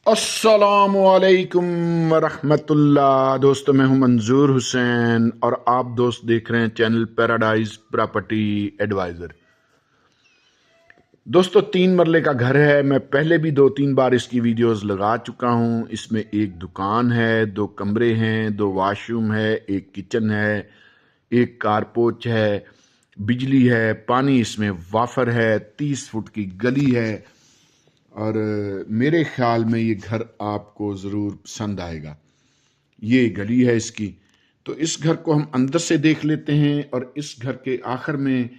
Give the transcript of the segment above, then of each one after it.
अस्सलामुअलैकुम वरहमतुल्लाह। दोस्तों, मैं हूं मंजूर हुसैन और आप दोस्त देख रहे हैं चैनल पैराडाइज प्रॉपर्टी एडवाइज़र। दोस्तों, 3 मरले का घर है। मैं पहले भी 2-3 बार इसकी वीडियोस लगा चुका हूं। इसमें एक दुकान है, 2 कमरे हैं, 2 वॉशरूम है, एक किचन है, एक कारपोच है, बिजली है, पानी इसमें वाफर है, 30 फुट की गली है और मेरे ख्याल में ये घर आपको ज़रूर पसंद आएगा। ये गली है इसकी। तो इस घर को हम अंदर से देख लेते हैं और इस घर के आखिर में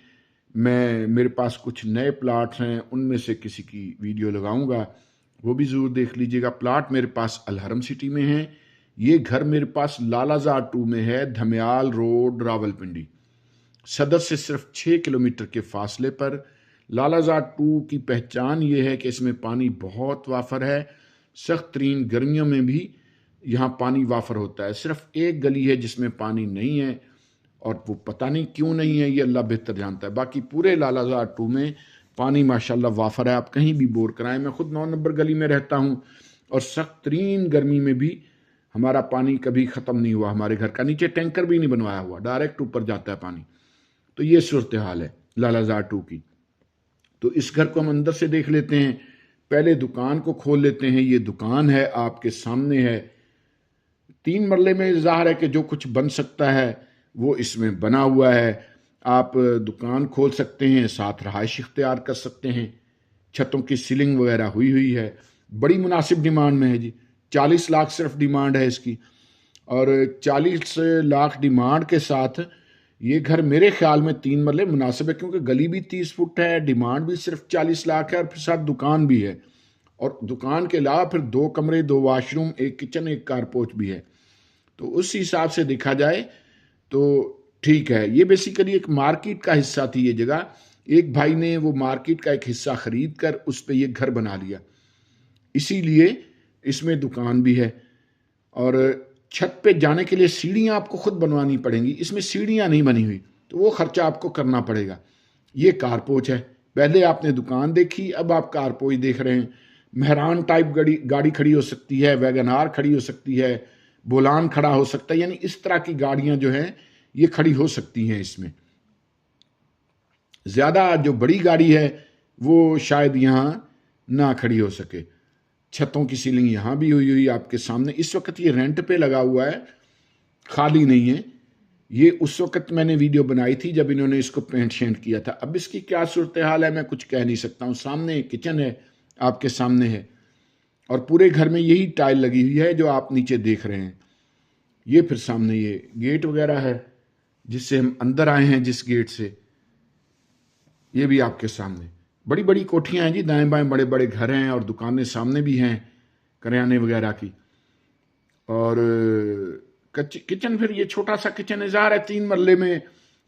मेरे पास कुछ नए प्लाट्स हैं, उनमें से किसी की वीडियो लगाऊंगा, वो भी ज़रूर देख लीजिएगा। प्लाट मेरे पास अलहरम सिटी में है। ये घर मेरे पास लालाजार 2 में है, धमियाल रोड, रावलपिंडी। सदर से सिर्फ 6 किलोमीटर के फासले पर। लालाजार 2 की पहचान ये है कि इसमें पानी बहुत वाफर है। सख्त तरीन गर्मियों में भी यहाँ पानी वाफर होता है। सिर्फ एक गली है जिसमें पानी नहीं है और वो पता नहीं क्यों नहीं है, ये अल्लाह बेहतर जानता है। बाकी पूरे लालाजार 2 में पानी माशाल्लाह वाफर है। आप कहीं भी बोर कराएं। मैं खुद 9 नंबर गली में रहता हूँ और सख्त तरीन गर्मी में भी हमारा पानी कभी ख़त्म नहीं हुआ। हमारे घर का नीचे टैंकर भी नहीं बनवाया हुआ, डायरेक्ट ऊपर जाता है पानी। तो ये सूरत हाल है लालाजार 2 की। तो इस घर को हम अंदर से देख लेते हैं। पहले दुकान को खोल लेते हैं। ये दुकान है, आपके सामने है। 3 मरले में ज़ाहिर है कि जो कुछ बन सकता है वो इसमें बना हुआ है। आप दुकान खोल सकते हैं, साथ रहायश इख्तियार कर सकते हैं। छतों की सीलिंग वगैरह हुई हुई है। बड़ी मुनासिब डिमांड में है जी। 40 लाख सिर्फ डिमांड है इसकी और 40 लाख डिमांड के साथ ये घर मेरे ख्याल में 3 मरले मुनासिब है, क्योंकि गली भी 30 फुट है, डिमांड भी सिर्फ 40 लाख है और फिर साथ दुकान भी है। और दुकान के अलावा फिर 2 कमरे, 2 वॉशरूम, एक किचन, एक कारपोच भी है। तो उस हिसाब से देखा जाए तो ठीक है। ये बेसिकली एक मार्केट का हिस्सा थी ये जगह। एक भाई ने वो मार्केट का एक हिस्सा खरीद कर उस पर ये घर बना लिया, इसीलिए इसमें दुकान भी है। और छत पे जाने के लिए सीढ़ियाँ आपको खुद बनवानी पड़ेंगी। इसमें सीढ़ियाँ नहीं बनी हुई, तो वो खर्चा आपको करना पड़ेगा। ये कारपोच है। पहले आपने दुकान देखी, अब आप कारपोच देख रहे हैं। मेहरान टाइप गाड़ी खड़ी हो सकती है, वैगन आर खड़ी हो सकती है, बोलान खड़ा हो सकता है। यानी इस तरह की गाड़ियां जो हैं ये खड़ी हो सकती हैं इसमें। ज़्यादा जो बड़ी गाड़ी है वो शायद यहाँ ना खड़ी हो सके। छतों की सीलिंग यहाँ भी हुई हुई आपके सामने। इस वक्त ये रेंट पे लगा हुआ है, खाली नहीं है। ये उस वक्त मैंने वीडियो बनाई थी जब इन्होंने इसको पेंट शेंट किया था। अब इसकी क्या सूरत हाल है मैं कुछ कह नहीं सकता हूँ। सामने एक किचन है, आपके सामने है और पूरे घर में यही टाइल लगी हुई है जो आप नीचे देख रहे हैं। ये फिर सामने ये गेट वगैरह है जिससे हम अंदर आए हैं, जिस गेट से। ये भी आपके सामने बड़ी बड़ी कोठियां हैं जी, दाएं बाएं बड़े बड़े घर हैं और दुकानें सामने भी हैं करियाने वगैरह की। और किचन, फिर ये छोटा सा किचन है। ज़ाहिर है 3 मरले में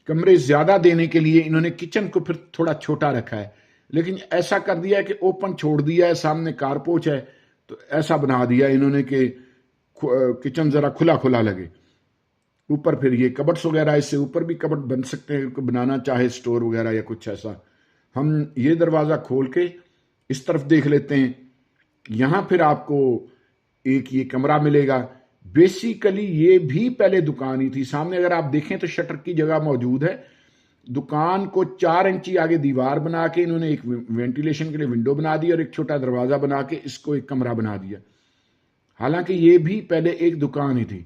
कमरे ज़्यादा देने के लिए इन्होंने किचन को फिर थोड़ा छोटा रखा है, लेकिन ऐसा कर दिया है कि ओपन छोड़ दिया है। सामने कारपोच है तो ऐसा बना दिया इन्होंने कि किचन ज़रा खुला खुला लगे। ऊपर फिर ये कबर्ड्स वगैरह, इससे ऊपर भी कबर्ड बन सकते हैं, बनाना चाहे स्टोर वगैरह या कुछ ऐसा। हम ये दरवाज़ा खोल के इस तरफ देख लेते हैं। यहाँ फिर आपको एक ये कमरा मिलेगा। बेसिकली ये भी पहले दुकान ही थी। सामने अगर आप देखें तो शटर की जगह मौजूद है। दुकान को 4 इंची आगे दीवार बना के इन्होंने एक वेंटिलेशन के लिए विंडो बना दी और एक छोटा दरवाज़ा बना के इसको एक कमरा बना दिया। हालांकि ये भी पहले एक दुकान ही थी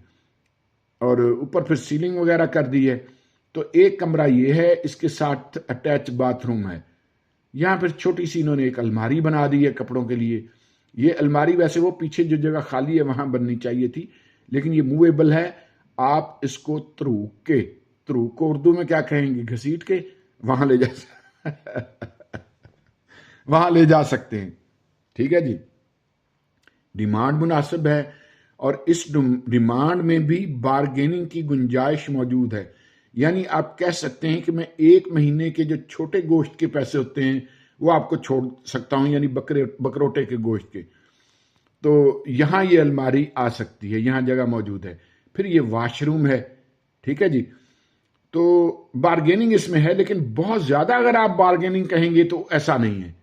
और ऊपर फिर सीलिंग वगैरह कर दी है। तो एक कमरा ये है, इसके साथ अटैच बाथरूम है। यहाँ फिर छोटी सी इन्होंने एक अलमारी बना दी है कपड़ों के लिए। ये अलमारी वैसे वो पीछे जो जगह खाली है वहां बननी चाहिए थी, लेकिन ये मूवेबल है। आप इसको तरूक को उर्दू में क्या कहेंगे, घसीट के वहां ले जा वहां ले जा सकते हैं। ठीक है जी। डिमांड मुनासिब है और इस डिमांड में भी बारगेनिंग की गुंजाइश मौजूद है। यानी आप कह सकते हैं कि मैं 1 महीने के जो छोटे गोश्त के पैसे होते हैं वो आपको छोड़ सकता हूं, यानी बकरोटे के गोश्त के। तो यहां ये अलमारी आ सकती है, यहां जगह मौजूद है। फिर ये वॉशरूम है। ठीक है जी। तो बारगेनिंग इसमें है, लेकिन बहुत ज्यादा अगर आप बारगेनिंग कहेंगे तो ऐसा नहीं है,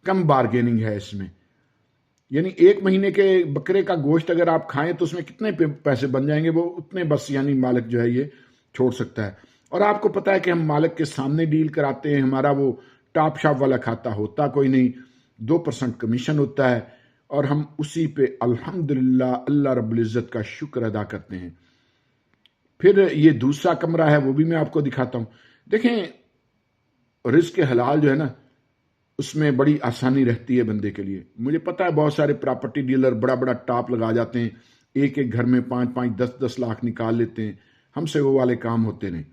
कम बारगेनिंग है इसमें। यानी 1 महीने के बकरे का गोश्त अगर आप खाएं तो उसमें कितने पैसे बन जाएंगे, वो उतने बस यानी मालिक जो है ये छोड़ सकता है। और आपको पता है कि हम मालिक के सामने डील कराते हैं, हमारा वो टॉप शॉप वाला खाता होता कोई नहीं, 2% कमीशन होता है और हम उसी पे अल्हम्दुलिल्लाह अल्लाह रब्बुल इज़्ज़त का शुक्र अदा करते हैं। फिर ये दूसरा कमरा है, वो भी मैं आपको दिखाता हूँ। देखें रिज़्क़ हलाल जो है ना, उसमें बड़ी आसानी रहती है बंदे के लिए। मुझे पता है बहुत सारे प्रॉपर्टी डीलर बड़ा बड़ा टॉप लगा जाते हैं, एक एक घर में 5-5 10-10 लाख निकाल लेते हैं, हमसे वो वाले काम होते नहीं।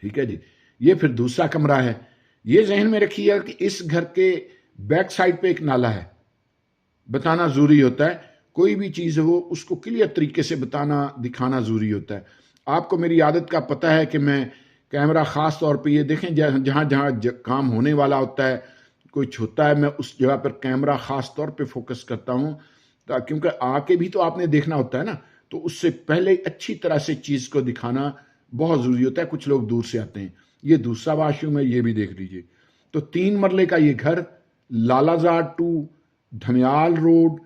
ठीक है जी। ये फिर दूसरा कमरा है। ये जहन में रखिए कि इस घर के बैक साइड पे एक नाला है, बताना ज़रूरी होता है। कोई भी चीज़ हो उसको क्लियर तरीके से बताना दिखाना ज़रूरी होता है। आपको मेरी आदत का पता है कि मैं कैमरा ख़ास तौर पे ये देखें जहाँ जहाँ काम होने वाला होता है, कुछ होता है, मैं उस जगह पर कैमरा ख़ास तौर पे फोकस करता हूँ, क्योंकि आके भी तो आपने देखना होता है ना, तो उससे पहले अच्छी तरह से चीज़ को दिखाना बहुत ज़रूरी होता है। कुछ लोग दूर से आते हैं। ये दूसरा वाशरूम है, ये भी देख लीजिए। तो 3 मरले का ये घर, लालाजार 2, धमियाल रोड,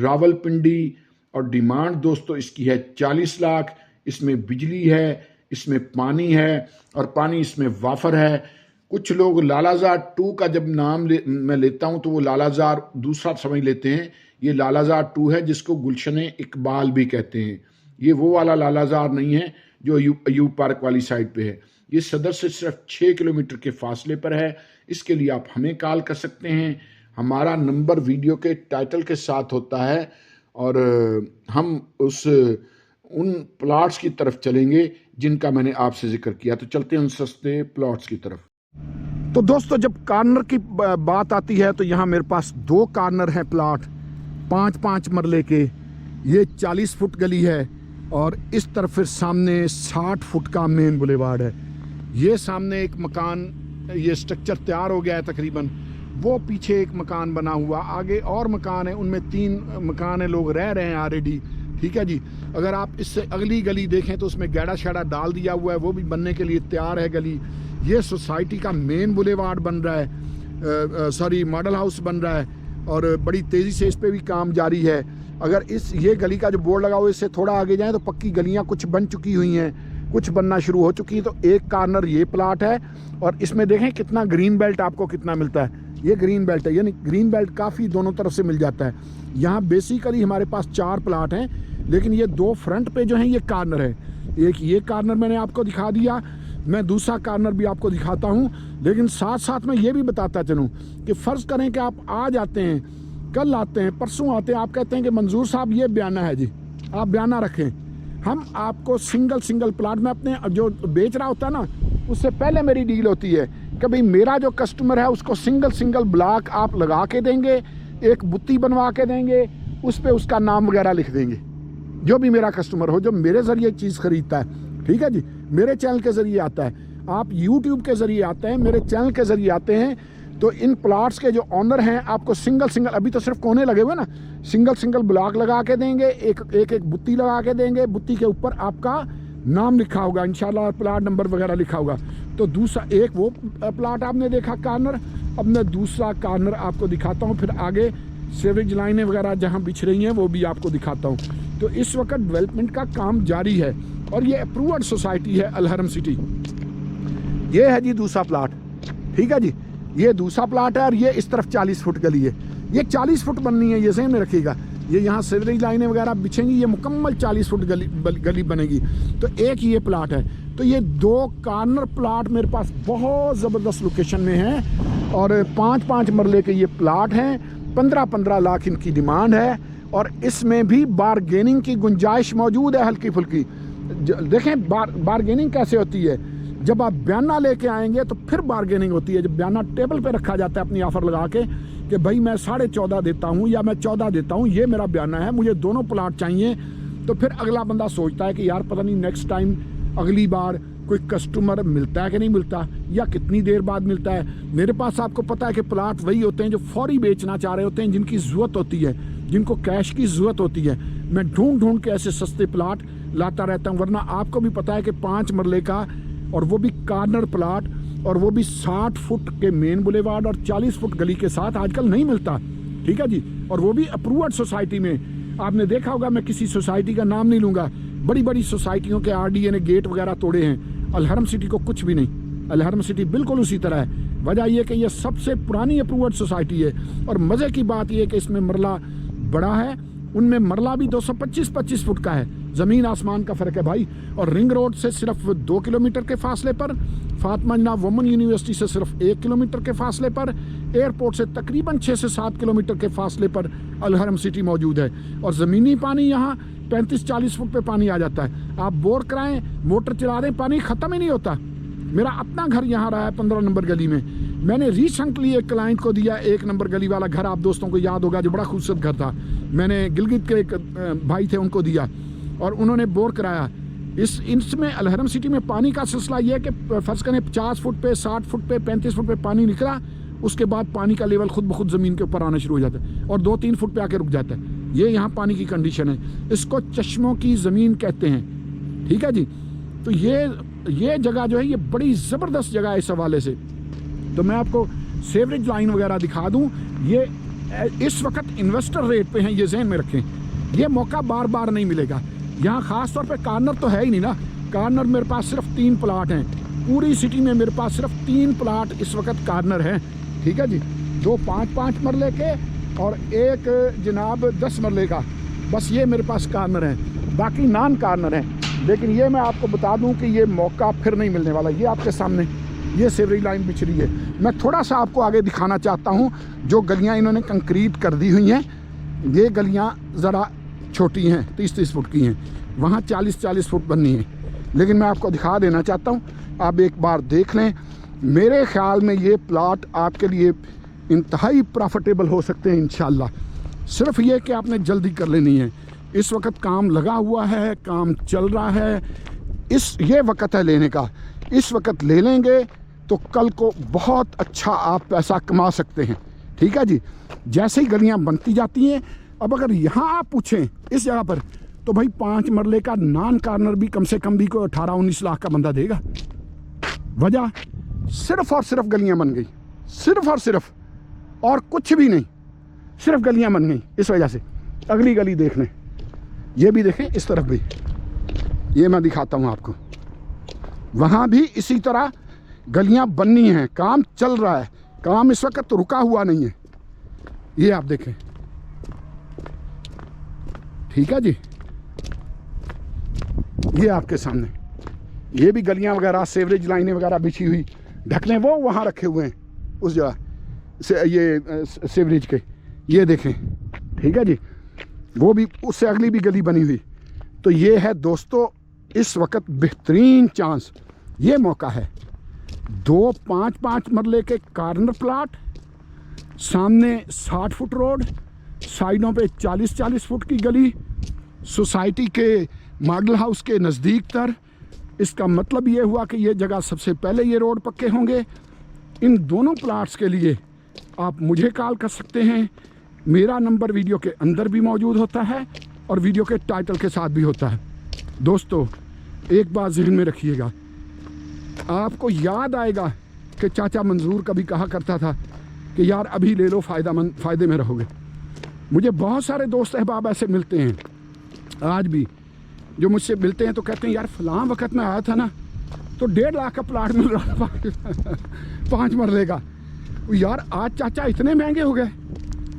रावलपिंडी, और डिमांड दोस्तों इसकी है 40 लाख। इसमें बिजली है, इसमें पानी है और पानी इसमें वाफर है। कुछ लोग लालाजार 2 का जब नाम मैं लेता हूं तो वो लालाजार दूसरा समझ लेते हैं। ये लालाजार 2 है जिसको गुलशन इकबाल भी कहते हैं। ये वो वाला लालाजार नहीं है जो अयूब पार्क वाली साइड पे है। ये सदर से सिर्फ 6 किलोमीटर के फासले पर है। इसके लिए आप हमें कॉल कर सकते हैं। हमारा नंबर वीडियो के टाइटल के साथ होता है और हम उन प्लॉट्स की तरफ चलेंगे जिनका मैंने आपसे जिक्र किया। तो चलते हैं उन सस्ते प्लॉट्स की तरफ। तो दोस्तों जब कॉर्नर की बात आती है तो यहाँ मेरे पास 2 कॉर्नर हैं प्लॉट, 5-5 मरले के। ये 40 फुट गली है और इस तरफ फिर सामने 60 फुट का मेन बुलेवार्ड है। ये सामने एक मकान, ये स्ट्रक्चर तैयार हो गया है तकरीबन। वो पीछे एक मकान बना हुआ, आगे और मकान है, उनमें 3 मकान है, लोग रह रहे हैं ऑलरेडी। ठीक है जी। अगर आप इससे अगली गली देखें तो उसमें गैड़ा शैड़ा डाल दिया हुआ है, वो भी बनने के लिए तैयार है गली। ये सोसाइटी का मेन बुलेवार्ड बन रहा है, सॉरी मॉडल हाउस बन रहा है और बड़ी तेज़ी से इस पर भी काम जारी है। अगर ये गली का जो बोर्ड लगा हुआ इससे थोड़ा आगे जाएं तो पक्की गलियां कुछ बन चुकी हुई हैं, कुछ बनना शुरू हो चुकी हैं। तो एक कॉर्नर ये प्लाट है और इसमें देखें कितना ग्रीन बेल्ट आपको कितना मिलता है। ये ग्रीन बेल्ट है, यानी ग्रीन बेल्ट काफ़ी दोनों तरफ से मिल जाता है। यहाँ बेसिकली हमारे पास 4 प्लाट हैं, लेकिन ये 2 फ्रंट पे जो हैं ये कॉर्नर है। एक ये कॉर्नर मैंने आपको दिखा दिया, मैं दूसरा कॉर्नर भी आपको दिखाता हूँ। लेकिन साथ साथ मैं ये भी बताता चलूँ कि फ़र्ज़ करें कि आप आज आते हैं, कल आते हैं, परसों आते हैं, आप कहते हैं कि मंजूर साहब ये बयाना है जी, आप बयाना रखें, हम आपको सिंगल प्लाट में अपने जो बेच रहा होता है ना उससे पहले मेरी डील होती है कि भाई मेरा जो कस्टमर है उसको सिंगल ब्लॉक आप लगा के देंगे, एक बुत्ती बनवा के देंगे, उस पर उसका नाम वगैरह लिख देंगे। जो भी मेरा कस्टमर हो जो मेरे ज़रिए चीज़ ख़रीदता है, ठीक है जी, मेरे चैनल के ज़रिए आता है, आप यूट्यूब के ज़रिए आते हैं, मेरे चैनल के ज़रिए आते हैं, तो इन प्लाट्स के जो ऑनर हैं आपको सिंगल अभी तो सिर्फ कोने लगे हुए ना, सिंगल ब्लॉक लगा के देंगे, एक बुत्ती लगा के देंगे, बुत्ती के ऊपर आपका नाम लिखा होगा इंशाल्लाह, प्लाट नंबर वगैरह लिखा होगा। तो दूसरा एक वो प्लाट आपने देखा कॉर्नर, अब मैं दूसरा कॉर्नर आपको दिखाता हूँ, फिर आगे सीवरेज लाइनें वगैरह जहाँ बिछ रही हैं वो भी आपको दिखाता हूँ। तो इस वक्त डेवलपमेंट का काम जारी है और ये अप्रूव्ड सोसाइटी है अलहरम सिटी। ये है जी दूसरा प्लाट, ठीक है जी, ये दूसरा प्लाट है और ये इस तरफ 40 फुट गली है। ये 40 फुट बननी है, ये ज़हन में रखिएगा। ये यहाँ सीवरेज लाइनें वगैरह बिछेंगी, ये मुकम्मल 40 फुट गली बनेगी। तो एक ये प्लाट है। तो ये 2 कॉर्नर प्लाट मेरे पास बहुत ज़बरदस्त लोकेशन में हैं और 5-5 मरले के ये प्लाट हैं। 15-15 लाख इनकी डिमांड है और इसमें भी बारगेनिंग की गुंजाइश मौजूद है, हल्की फुल्की। देखें बारगेनिंग कैसे होती है, जब आप बयाना लेके आएंगे तो फिर बारगेनिंग होती है। जब बयाना टेबल पे रखा जाता है अपनी ऑफ़र लगा के कि भाई मैं 14.5 देता हूँ या मैं 14 देता हूँ, ये मेरा बयाना है, मुझे दोनों प्लाट चाहिए, तो फिर अगला बंदा सोचता है कि यार पता नहीं नेक्स्ट टाइम अगली बार कोई कस्टमर मिलता है कि नहीं मिलता, या कितनी देर बाद मिलता है। मेरे पास आपको पता है कि प्लाट वही होते हैं जो फौरी बेचना चाह रहे होते हैं, जिनकी ज़रूरत होती है, जिनको कैश की ज़रूरत होती है। मैं ढूंढ के ऐसे सस्ते प्लाट लाता रहता हूँ, वरना आपको भी पता है कि 5 मरले का और वो भी कॉर्नर प्लाट और वो भी 60 फुट के मेन बुलेवार्ड और 40 फुट गली के साथ आजकल नहीं मिलता। ठीक है जी, और वो भी अप्रूव्ड सोसाइटी में। आपने देखा होगा, मैं किसी सोसाइटी का नाम नहीं लूँगा, बड़ी बड़ी सोसाइटियों के आरडीए ने गेट वगैरह तोड़े हैं, अल हरम सिटी को कुछ भी नहीं। अल हरम सिटी बिल्कुल उसी तरह है। वजह यह कि ये सबसे पुरानी अप्रूव्ड सोसाइटी है, और मज़े की बात यह है कि इसमें मरला बड़ा है, उनमें मरला भी 225 फुट का है। ज़मीन आसमान का फ़र्क है भाई। और रिंग रोड से सिर्फ 2 किलोमीटर के फासले पर, फातिमा जिन्ना वुमेन यूनिवर्सिटी से सिर्फ 1 किलोमीटर के फासले पर, एयरपोर्ट से तकरीबन 6 से 7 किलोमीटर के फासले पर अल हरम सिटी मौजूद है। और ज़मीनी पानी यहाँ 35-40 फुट पे पानी आ जाता है। आप बोर कराएं, मोटर चला दें, पानी ख़त्म ही नहीं होता। मेरा अपना घर यहाँ रहा है 15 नंबर गली में। मैंने रिसेंटली एक क्लाइंट को दिया 1 नंबर गली वाला घर, आप दोस्तों को याद होगा, जो बड़ा खूबसूरत घर था। मैंने गिलगित के एक भाई थे, उनको दिया और उन्होंने बोर कराया। इसमें अल हरम सिटी में पानी का सिलसिला ये है कि फ़र्ज़ करें 50 फुट पे, 60 फुट पे, 35 फुट पे पानी निकला, उसके बाद पानी का लेवल खुद ब खुद ज़मीन के ऊपर आना शुरू हो जाता है और 2-3 फुट पे आके रुक जाता है। ये यहाँ पानी की कंडीशन है। इसको चश्मों की ज़मीन कहते हैं, ठीक है जी। तो ये जगह जो है ये बड़ी ज़बरदस्त जगह है इस हवाले से। तो मैं आपको सेवरेज लाइन वगैरह दिखा दूँ। ये इस वक्त इन्वेस्टर रेट पे हैं, ये जहन में रखें। ये मौका बार बार नहीं मिलेगा। यहाँ ख़ास तौर पे कॉर्नर तो है ही नहीं ना। कॉर्नर मेरे पास सिर्फ 3 प्लाट हैं पूरी सिटी में। मेरे पास सिर्फ 3 प्लाट इस वक्त कॉर्नर हैं, ठीक है जी। 2 5-5 मरले के और एक जनाब 10 मरले का, बस ये मेरे पास कॉर्नर हैं, बाकी नॉन कॉर्नर हैं। लेकिन ये मैं आपको बता दूं कि ये मौका फिर नहीं मिलने वाला। ये आपके सामने ये सेवरेज लाइन बिछ रही है। मैं थोड़ा सा आपको आगे दिखाना चाहता हूँ। जो गलियाँ इन्होंने कंक्रीट कर दी हुई हैं, ये गलियाँ ज़रा छोटी हैं, 30-30 फुट की हैं, वहाँ 40-40 फुट बननी है। लेकिन मैं आपको दिखा देना चाहता हूँ, आप एक बार देख लें। मेरे ख्याल में ये प्लाट आपके लिए इंतहाई प्रॉफिटेबल हो सकते हैं इंशाल्लाह। सिर्फ ये कि आपने जल्दी कर लेनी है। इस वक्त काम लगा हुआ है, काम चल रहा है, ये वक्त है लेने का। इस वक्त ले लेंगे तो कल को बहुत अच्छा आप पैसा कमा सकते हैं, ठीक है जी। जैसे ही गलियां बनती जाती हैं, अब अगर यहाँ आप पूछें इस जगह पर, तो भाई 5 मरले का नॉन कॉर्नर भी कम से कम भी कोई 18-19 लाख का बंदा देगा। वजह सिर्फ और सिर्फ गलियां बन गई, सिर्फ और सिर्फ, और कुछ भी नहीं, सिर्फ गलियां बन गई इस वजह से। अगली गली देख लें, ये भी देखें, इस तरफ भी, ये मैं दिखाता हूँ आपको। वहाँ भी इसी तरह गलियां बननी हैं, काम चल रहा है, काम इस वक्त तो रुका हुआ नहीं है। ये आप देखें, ठीक है जी। ये आपके सामने ये भी गलियां वगैरह, सेवरेज लाइनें वगैरह बिछी हुई, ढकने वो वहाँ रखे हुए हैं उस जगह से, ये सेवरेज के, ये देखें, ठीक है जी। वो भी, उससे अगली भी गली बनी हुई। तो ये है दोस्तों इस वक्त बेहतरीन चांस, ये मौका है। 2 5-5 मरले के कॉर्नर प्लाट, सामने 60 फुट रोड, साइडों पे 40-40 फुट की गली, सोसाइटी के मॉडल हाउस के नज़दीक तर। इसका मतलब ये हुआ कि ये जगह सबसे पहले ये रोड पक्के होंगे। इन दोनों प्लाट्स के लिए आप मुझे कॉल कर सकते हैं। मेरा नंबर वीडियो के अंदर भी मौजूद होता है और वीडियो के टाइटल के साथ भी होता है। दोस्तों एक बात ज़हन में रखिएगा, आपको याद आएगा कि चाचा मंजूर कभी कहा करता था कि यार अभी ले लो, फ़ायदे में रहोगे। मुझे बहुत सारे दोस्त अहबाब ऐसे मिलते हैं आज भी, जो मुझसे मिलते हैं तो कहते हैं यार फ़लाँ वक्त में आया था ना तो 1.5 लाख का प्लाट मिल रहा था 5 मरले का। यार आज चाचा इतने महंगे हो गए।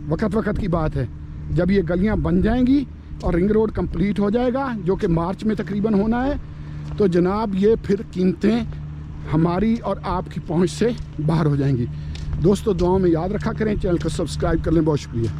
वक्त की बात है, जब ये गलियां बन जाएंगी और रिंग रोड कंप्लीट हो जाएगा, जो कि मार्च में तकरीबन होना है, तो जनाब ये फिर कीमतें हमारी और आपकी पहुंच से बाहर हो जाएंगी। दोस्तों दुआओं में याद रखा करें, चैनल को सब्सक्राइब कर लें। बहुत शुक्रिया।